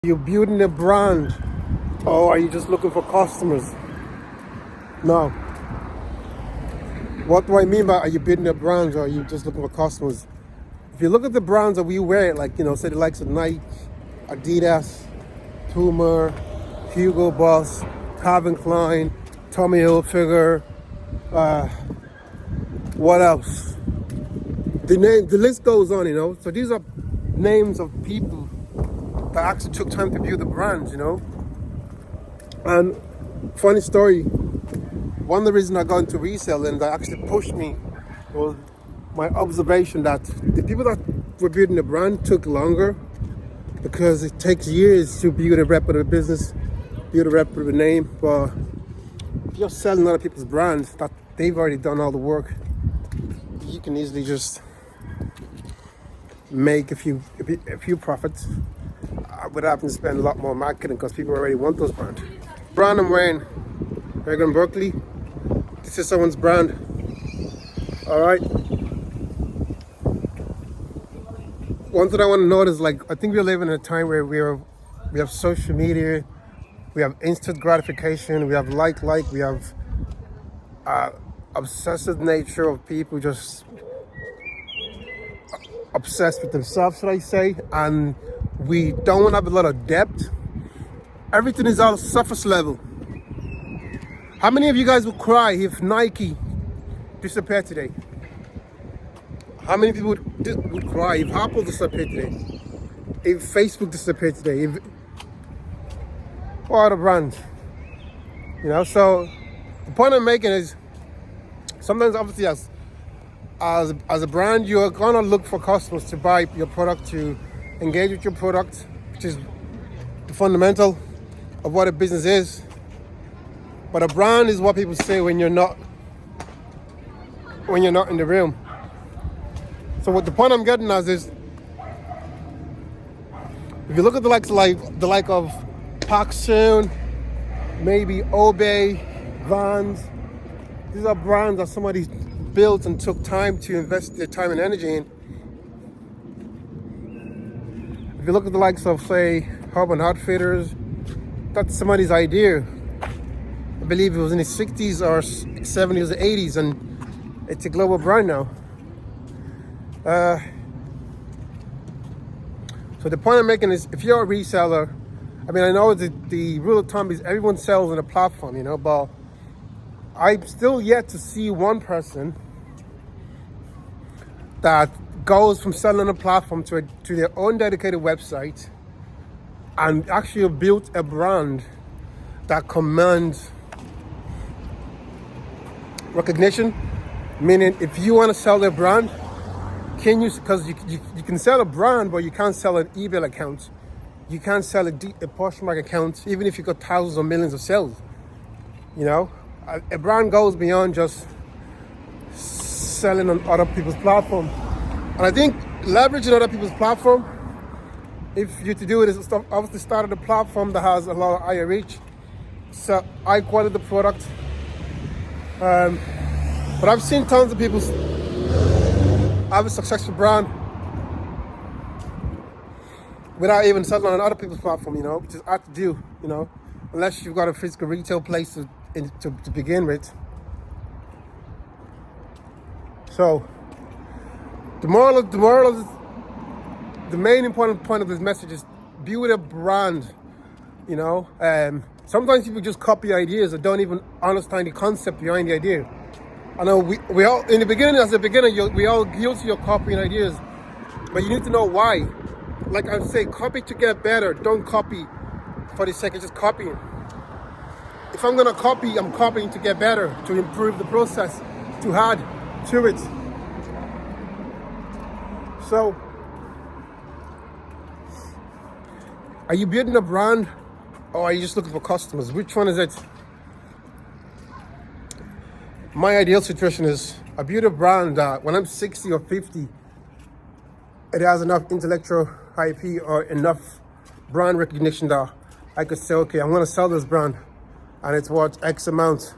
You building a brand, or are you just looking for customers? No. What do I mean by are you building a brand, or are you just looking for customers? If you look at the brands that we wear, like, say the likes of Nike, Adidas, Puma, Hugo Boss, Calvin Klein, Tommy Hilfiger, what else? The list goes on. So these are names of people that actually took time to build the brands. And funny story, one of the reasons I got into reselling that actually pushed me was my observation that the people that were building the brand took longer, because it takes years to build a reputable business, build a reputable name. But if you're selling other people's brands that they've already done all the work, you can easily just make a few profits without having to spend a lot more marketing, because people already want those brands. Brand I'm wearing, Reagan Berkeley. This is someone's brand. All right. One thing I want to note is, I think we live in a time where we have social media, we have instant gratification, we have we have obsessive nature of people just obsessed with themselves, should I say, and we don't have a lot of depth. Everything is all surface level. How many of you guys would cry if Nike disappeared today? How many people would cry if Apple disappeared today? If Facebook disappeared today? What other brands? So the point I'm making is, sometimes obviously as a brand, you're gonna look for customers to buy your product, to engage with your product, which is the fundamental of what a business is. But a brand is what people say when you're not in the room. So what the point I'm getting at is, if you look at the like of Park Soon, maybe eBay, Vans, these are brands that somebody built and took time to invest their time and energy in. If you look at the likes of, say, Urban Outfitters, that's somebody's idea. I believe it was in the 60s or 70s or 80s, and it's a global brand now. So the point I'm making is, if you're a reseller, I know the rule of thumb is everyone sells on a platform, but I'm still yet to see one person that goes from selling on a platform to their own dedicated website and actually built a brand that commands recognition. Meaning, if you want to sell their brand, because you can sell a brand, but you can't sell an eBay account. You can't sell a Poshmark account, even if you got thousands or millions of sales. A brand goes beyond just selling on other people's platform. And I think leveraging other people's platform, if you to do it, is obviously start at a platform that has a lot of higher reach, so high quality product. But I've seen tons of people have a successful brand without even selling on other people's platform, which is hard to do, unless you've got a physical retail place to begin with. So the main important point of this message is build a brand. Sometimes people just copy ideas or don't even understand the concept behind the idea. I know we all, in the beginning, as a beginner, we all guilty of copying ideas, but you need to know why. Like I say, copy to get better. Don't copy for the sake of just copying. If I'm gonna copy, I'm copying to get better, to improve the process, to add to it. So, are you building a brand, or are you just looking for customers? Which one is it? My ideal situation is I build a brand that when I'm 60 or 50, it has enough intellectual IP or enough brand recognition that I could say, okay, I'm gonna sell this brand and it's worth X amount,